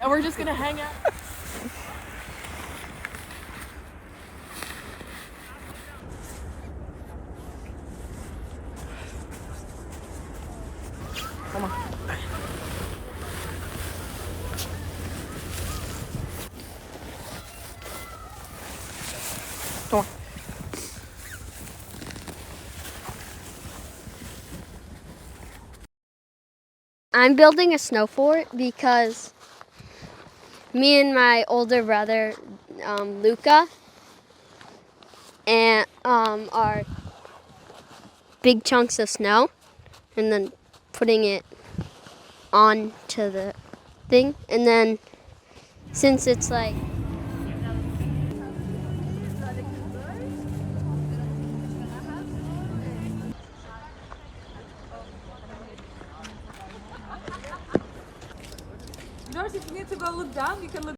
And we're just gonna hang out. Come on. Come on. I'm building a snow fort because me and my older brother, Luca, and are big chunks of snow, and then putting it onto the thing, and then since it's like If you need to go look down, you can look